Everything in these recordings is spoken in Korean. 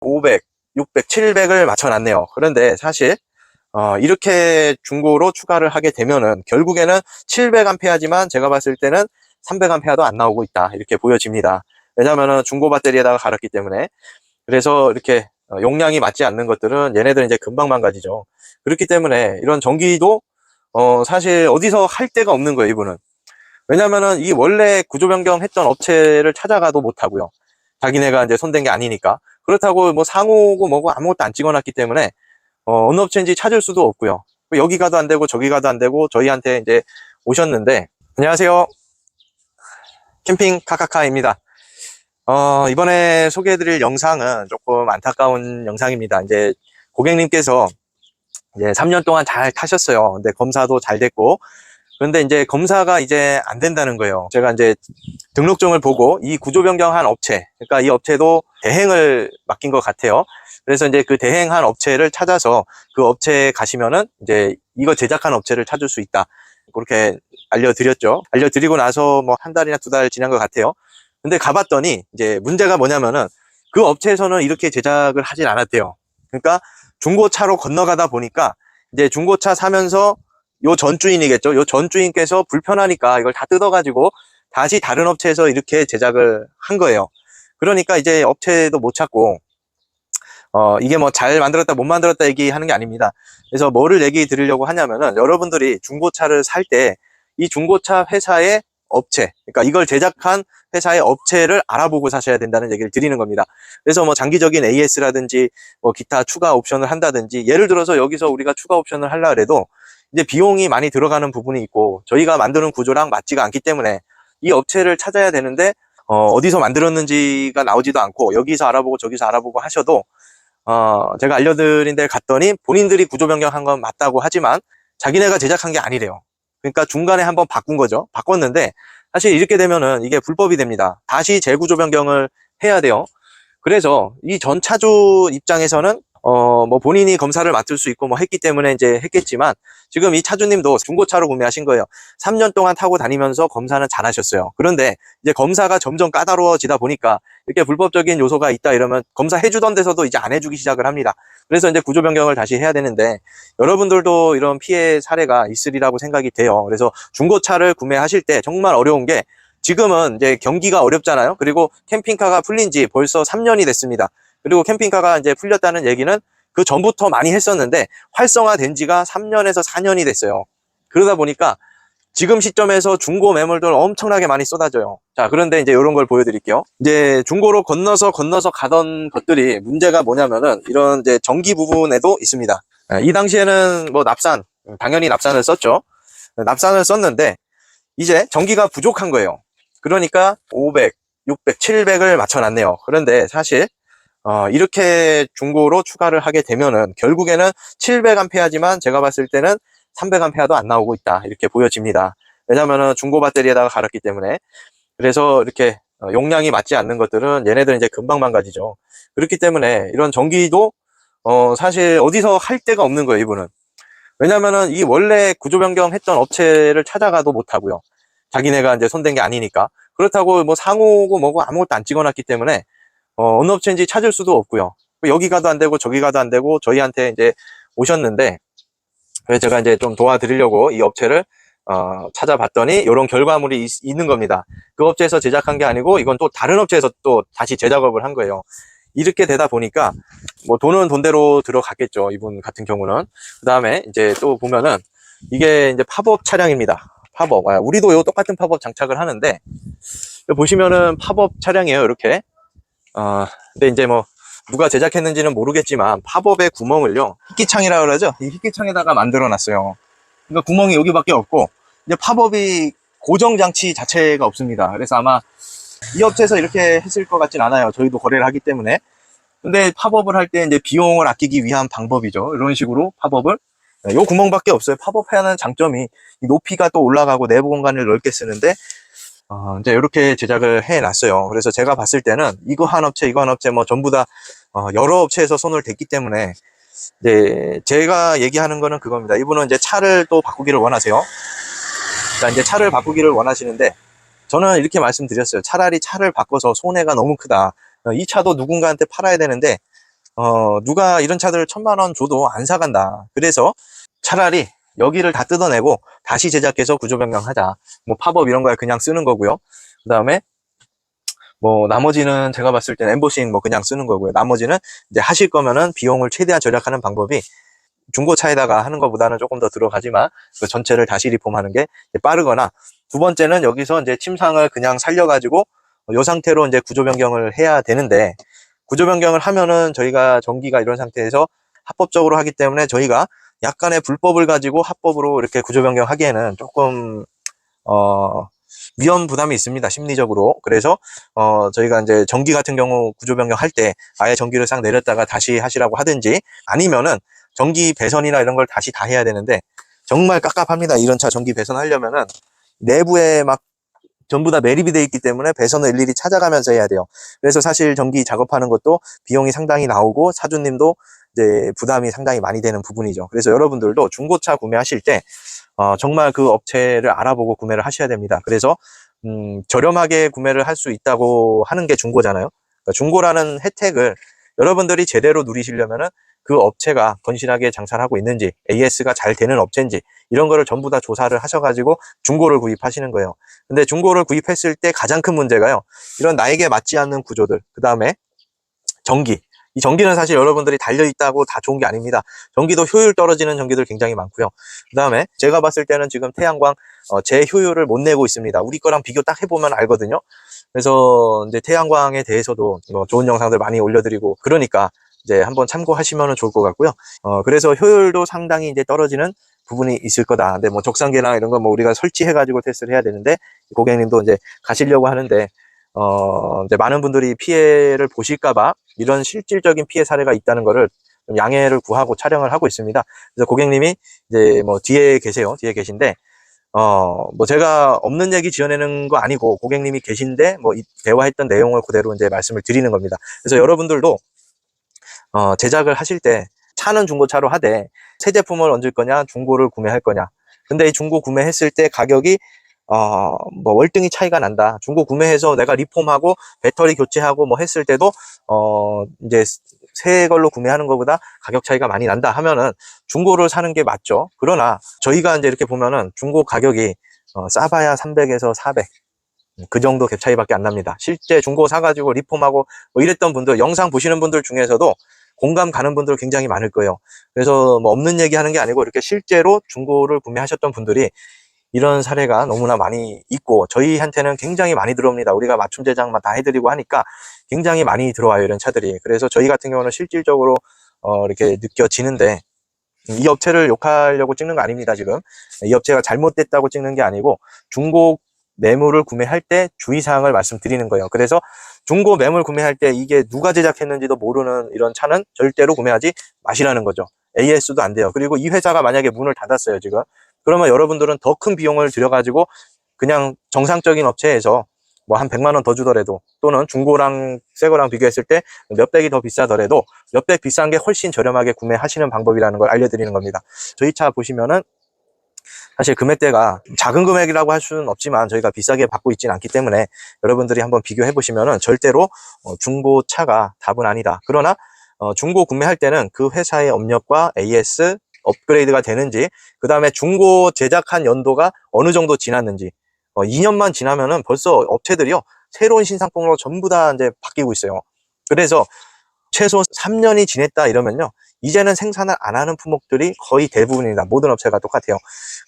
500, 600, 700을 맞춰놨네요. 그런데 사실 이렇게 중고로 추가를 하게 되면은 결국에는 700A지만 제가 봤을 때는 300A도 안 나오고 있다, 이렇게 보여집니다. 왜냐면은 중고 배터리에다가 갈았기 때문에. 그래서 이렇게 용량이 맞지 않는 것들은 얘네들은 이제 금방 망가지죠. 그렇기 때문에 이런 전기도 사실 어디서 할 데가 없는 거예요, 이분은. 왜냐면은 이 원래 구조 변경했던 업체를 찾아가도 못 하고요. 자기네가 이제 손댄 게 아니니까. 그렇다고 뭐 상호고 뭐고 아무것도 안 찍어놨기 때문에 어느 업체인지 찾을 수도 없고요. 여기 가도 안 되고 저기 가도 안 되고 저희한테 이제 오셨는데, 안녕하세요, 캠핑 카카카입니다. 이번에 소개해드릴 영상은 조금 안타까운 영상입니다. 이제 고객님께서 이제 3년 동안 잘 타셨어요. 근데 검사도 잘 됐고, 그런데 이제 검사가 이제 안 된다는 거예요. 제가 이제 등록증을 보고 이 구조 변경한 업체, 그러니까 이 업체도 대행을 맡긴 것 같아요. 그래서 이제 그 대행한 업체를 찾아서 그 업체에 가시면은 이제 이거 제작한 업체를 찾을 수 있다, 그렇게 알려드렸죠. 알려드리고 나서 뭐 한 달이나 두 달 지난 것 같아요. 근데 가봤더니 이제 문제가 뭐냐면은 그 업체에서는 이렇게 제작을 하진 않았대요. 그러니까 중고차로 건너가다 보니까 이제 중고차 사면서 요 전주인이겠죠. 요 전주인께서 불편하니까 이걸 다 뜯어가지고 다시 다른 업체에서 이렇게 제작을 한 거예요. 그러니까 이제 업체도 못 찾고, 이게 뭐 잘 만들었다 못 만들었다 얘기하는 게 아닙니다. 그래서 뭐를 얘기 드리려고 하냐면은, 여러분들이 중고차를 살 때 이 중고차 회사의 업체, 그러니까 이걸 제작한 회사의 업체를 알아보고 사셔야 된다는 얘기를 드리는 겁니다. 그래서 뭐 장기적인 AS라든지 뭐 기타 추가 옵션을 한다든지, 예를 들어서 여기서 우리가 추가 옵션을 하려 그래도 이제 비용이 많이 들어가는 부분이 있고 저희가 만드는 구조랑 맞지가 않기 때문에 이 업체를 찾아야 되는데, 어디서 만들었는지가 나오지도 않고 여기서 알아보고 저기서 알아보고 하셔도, 제가 알려드린 데 갔더니 본인들이 구조 변경한 건 맞다고 하지만 자기네가 제작한 게 아니래요. 그러니까 중간에 한번 바꾼 거죠. 바꿨는데 사실 이렇게 되면은 이게 불법이 됩니다. 다시 재구조 변경을 해야 돼요. 그래서 이 전 차주 입장에서는 뭐 본인이 검사를 맡을 수 있고 뭐 했기 때문에 이제 했겠지만, 지금 이 차주님도 중고차로 구매하신 거예요. 3년 동안 타고 다니면서 검사는 잘 하셨어요. 그런데 이제 검사가 점점 까다로워지다 보니까 이렇게 불법적인 요소가 있다 이러면 검사 해주던 데서도 이제 안 해주기 시작을 합니다. 그래서 이제 구조 변경을 다시 해야 되는데, 여러분들도 이런 피해 사례가 있으리라고 생각이 돼요. 그래서 중고차를 구매하실 때 정말 어려운 게, 지금은 이제 경기가 어렵잖아요. 그리고 캠핑카가 풀린 지 벌써 3년이 됐습니다. 그리고 캠핑카가 이제 풀렸다는 얘기는 그 전부터 많이 했었는데 활성화된 지가 3년에서 4년이 됐어요. 그러다 보니까 지금 시점에서 중고 매물들 엄청나게 많이 쏟아져요. 자, 그런데 이제 이런 걸 보여드릴게요. 이제 중고로 건너서 가던 것들이 문제가 뭐냐면은 이런 이제 전기 부분에도 있습니다. 이 당시에는 뭐 당연히 납산을 썼죠. 납산을 썼는데 이제 전기가 부족한 거예요. 그러니까 500, 600, 700을 맞춰놨네요. 그런데 사실 이렇게 중고로 추가를 하게 되면은 결국에는 700A지만 제가 봤을 때는 300A도 안 나오고 있다, 이렇게 보여집니다. 왜냐면은 중고 배터리에다가 갈았기 때문에. 그래서 이렇게 용량이 맞지 않는 것들은 얘네들은 이제 금방 망가지죠. 그렇기 때문에 이런 전기도 사실 어디서 할 데가 없는 거예요, 이분은. 왜냐면은 이 원래 구조 변경했던 업체를 찾아가도 못 하고요. 자기네가 이제 손댄 게 아니니까. 그렇다고 뭐 상호고 뭐고 아무것도 안 찍어놨기 때문에 어느 업체인지 찾을 수도 없고요. 여기 가도 안 되고 저기 가도 안 되고 저희한테 이제 오셨는데, 그래서 제가 이제 좀 도와드리려고 이 업체를 찾아봤더니 이런 결과물이 있는 겁니다. 그 업체에서 제작한 게 아니고 이건 또 다른 업체에서 또 다시 제작업을 한 거예요. 이렇게 되다 보니까 뭐 돈은 돈대로 들어갔겠죠, 이분 같은 경우는. 그 다음에 이제 또 보면은 이게 이제 팝업 차량입니다. 팝업. 우리도 요 똑같은 팝업 장착을 하는데, 보시면은 팝업 차량이에요, 이렇게. 근데 이제 뭐 누가 제작했는지는 모르겠지만 팝업의 구멍을요, 희끼창이라고 그러죠. 이 희끼창에다가 만들어 놨어요. 그러니까 구멍이 여기밖에 없고, 이제 팝업이 고정 장치 자체가 없습니다. 그래서 아마 이 업체에서 이렇게 했을 것 같진 않아요. 저희도 거래를 하기 때문에. 근데 팝업을 할 때 이제 비용을 아끼기 위한 방법이죠. 이런 식으로 팝업을. 요 구멍밖에 없어요. 팝업하는 장점이 이 높이가 또 올라가고 내부 공간을 넓게 쓰는데, 이제 이렇게 제작을 해 놨어요. 그래서 제가 봤을 때는 이거 한 업체, 이거 한 업체 뭐 전부 다 여러 업체에서 손을 댔기 때문에, 이제 제가 얘기하는 거는 그겁니다. 이분은 이제 차를 또 바꾸기를 원하세요. 자, 이제 차를 바꾸기를 원하시는데, 저는 이렇게 말씀드렸어요. 차라리 차를 바꿔서 손해가 너무 크다. 이 차도 누군가한테 팔아야 되는데 누가 이런 차들 1000만 원 줘도 안 사간다. 그래서 차라리 여기를 다 뜯어내고 다시 제작해서 구조 변경하자. 뭐 팝업 이런 거에 그냥 쓰는 거고요. 그 다음에 뭐 나머지는 제가 봤을 때는 엠보싱 뭐 그냥 쓰는 거고요. 나머지는 이제 하실 거면은 비용을 최대한 절약하는 방법이 중고차에다가 하는 것보다는 조금 더 들어가지만 그 전체를 다시 리폼하는 게 빠르거나, 두 번째는 여기서 이제 침상을 그냥 살려가지고 이 상태로 이제 구조 변경을 해야 되는데, 구조 변경을 하면은 저희가 전기가 이런 상태에서 합법적으로 하기 때문에 저희가 약간의 불법을 가지고 합법으로 이렇게 구조 변경하기에는 조금 위험 부담이 있습니다, 심리적으로. 그래서 저희가 이제 전기 같은 경우 구조 변경 할 때 아예 전기를 싹 내렸다가 다시 하시라고 하든지, 아니면은 전기 배선이나 이런 걸 다시 다 해야 되는데 정말 깝깝합니다. 이런 차 전기 배선하려면은 내부에 막 전부 다 매립이 되어 있기 때문에 배선을 일일이 찾아가면서 해야 돼요. 그래서 사실 전기 작업하는 것도 비용이 상당히 나오고 사주님도 이제 부담이 상당히 많이 되는 부분이죠. 그래서 여러분들도 중고차 구매하실 때 정말 그 업체를 알아보고 구매를 하셔야 됩니다. 그래서 저렴하게 구매를 할 수 있다고 하는 게 중고잖아요. 그러니까 중고라는 혜택을 여러분들이 제대로 누리시려면은 그 업체가 건실하게 장사를 하고 있는지, AS가 잘 되는 업체인지 이런 거를 전부 다 조사를 하셔가지고 중고를 구입하시는 거예요. 근데 중고를 구입했을 때 가장 큰 문제가요, 이런 나에게 맞지 않는 구조들, 그 다음에 전기. 이 전기는 사실 여러분들이 달려있다고 다 좋은 게 아닙니다. 전기도 효율 떨어지는 전기들 굉장히 많고요. 그 다음에 제가 봤을 때는 지금 태양광 제 효율을 못 내고 있습니다. 우리 거랑 비교 딱 해보면 알거든요. 그래서 이제 태양광에 대해서도 좋은 영상들 많이 올려드리고 그러니까 이제 한번 참고하시면 좋을 것 같고요. 그래서 효율도 상당히 이제 떨어지는 부분이 있을 거다. 근데 뭐 적상계나 이런 거 뭐 우리가 설치해가지고 테스트를 해야 되는데, 고객님도 이제 가시려고 하는데 이제 많은 분들이 피해를 보실까봐 이런 실질적인 피해 사례가 있다는 거를 좀 양해를 구하고 촬영을 하고 있습니다. 그래서 고객님이 이제 뭐 뒤에 계세요. 뒤에 계신데, 뭐 제가 없는 얘기 지어내는 거 아니고 고객님이 계신데 뭐 이 대화했던 내용을 그대로 이제 말씀을 드리는 겁니다. 그래서 여러분들도 제작을 하실 때 차는 중고차로 하되 새 제품을 얹을 거냐, 중고를 구매할 거냐. 근데 이 중고 구매했을 때 가격이 뭐 월등히 차이가 난다. 중고 구매해서 내가 리폼하고 배터리 교체하고 뭐 했을 때도 이제 새 걸로 구매하는 것보다 가격 차이가 많이 난다 하면은 중고를 사는 게 맞죠. 그러나 저희가 이제 이렇게 보면은 중고 가격이 싸봐야 300에서 400. 그 정도 갭 차이밖에 안 납니다. 실제 중고 사가지고 리폼하고 뭐 이랬던 분들, 영상 보시는 분들 중에서도 공감 가는 분들 굉장히 많을 거예요. 그래서 뭐 없는 얘기 하는 게 아니고 이렇게 실제로 중고를 구매하셨던 분들이 이런 사례가 너무나 많이 있고 저희한테는 굉장히 많이 들어옵니다. 우리가 맞춤 제작만 다 해드리고 하니까 굉장히 많이 들어와요, 이런 차들이. 그래서 저희 같은 경우는 실질적으로 이렇게 느껴지는데, 이 업체를 욕하려고 찍는 거 아닙니다. 지금 이 업체가 잘못됐다고 찍는 게 아니고 중고 매물을 구매할 때 주의사항을 말씀드리는 거예요. 그래서 중고 매물 구매할 때 이게 누가 제작했는지도 모르는 이런 차는 절대로 구매하지 마시라는 거죠. AS도 안 돼요. 그리고 이 회사가 만약에 문을 닫았어요, 지금. 그러면 여러분들은 더 큰 비용을 들여가지고 그냥 정상적인 업체에서 뭐 한 100만 원 더 주더라도, 또는 중고랑 새거랑 비교했을 때 몇백이 더 비싸더라도 몇백 비싼 게 훨씬 저렴하게 구매하시는 방법이라는 걸 알려드리는 겁니다. 저희 차 보시면은 사실 금액대가 작은 금액이라고 할 수는 없지만 저희가 비싸게 받고 있지는 않기 때문에 여러분들이 한번 비교해 보시면은 절대로 중고차가 답은 아니다. 그러나 중고 구매할 때는 그 회사의 업력과 AS 업그레이드가 되는지, 그 다음에 중고 제작한 연도가 어느 정도 지났는지, 2년만 지나면은 벌써 업체들이요, 새로운 신상품으로 전부 다 이제 바뀌고 있어요. 그래서 최소 3년이 지냈다 이러면요, 이제는 생산을 안 하는 품목들이 거의 대부분입니다. 모든 업체가 똑같아요.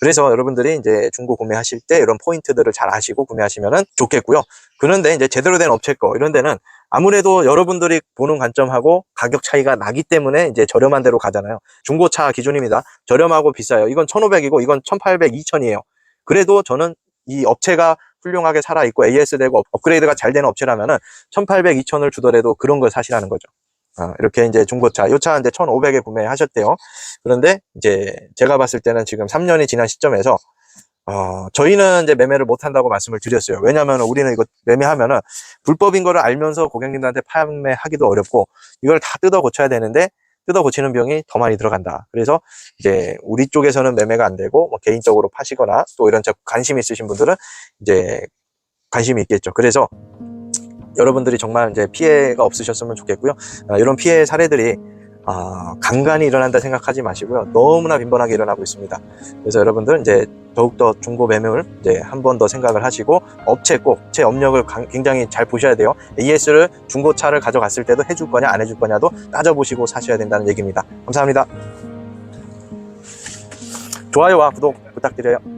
그래서 여러분들이 이제 중고 구매하실 때 이런 포인트들을 잘 아시고 구매하시면 좋겠고요. 그런데 이제 제대로 된 업체 거 이런 데는 아무래도 여러분들이 보는 관점하고 가격 차이가 나기 때문에 이제 저렴한 데로 가잖아요. 중고차 기준입니다. 저렴하고 비싸요. 이건 1,500이고 이건 1,800, 2,000이에요. 그래도 저는 이 업체가 훌륭하게 살아있고 AS 되고 업그레이드가 잘 되는 업체라면은 1,800, 2,000을 주더라도 그런 걸 사시라는 거죠. 이렇게 이제 중고차, 요 차 이제 1,500에 구매하셨대요. 그런데 이제 제가 봤을 때는 지금 3년이 지난 시점에서 저희는 이제 매매를 못 한다고 말씀을 드렸어요. 왜냐하면 우리는 이거 매매하면은 불법인 거를 알면서 고객님들한테 판매하기도 어렵고 이걸 다 뜯어 고쳐야 되는데 뜯어 고치는 비용이 더 많이 들어간다. 그래서 이제 우리 쪽에서는 매매가 안 되고 뭐 개인적으로 파시거나 또 이런 관심 있으신 분들은 이제 관심이 있겠죠. 그래서 여러분들이 정말 이제 피해가 없으셨으면 좋겠고요. 이런 피해 사례들이 간간히 일어난다 생각하지 마시고요. 너무나 빈번하게 일어나고 있습니다. 그래서 여러분들 이제 더욱더 중고 매물 이제 한 번 더 생각을 하시고 업체 꼭 제 업력을 굉장히 잘 보셔야 돼요. AS를 중고차를 가져갔을 때도 해줄 거냐 안 해줄 거냐도 따져보시고 사셔야 된다는 얘기입니다. 감사합니다. 좋아요와 구독 부탁드려요.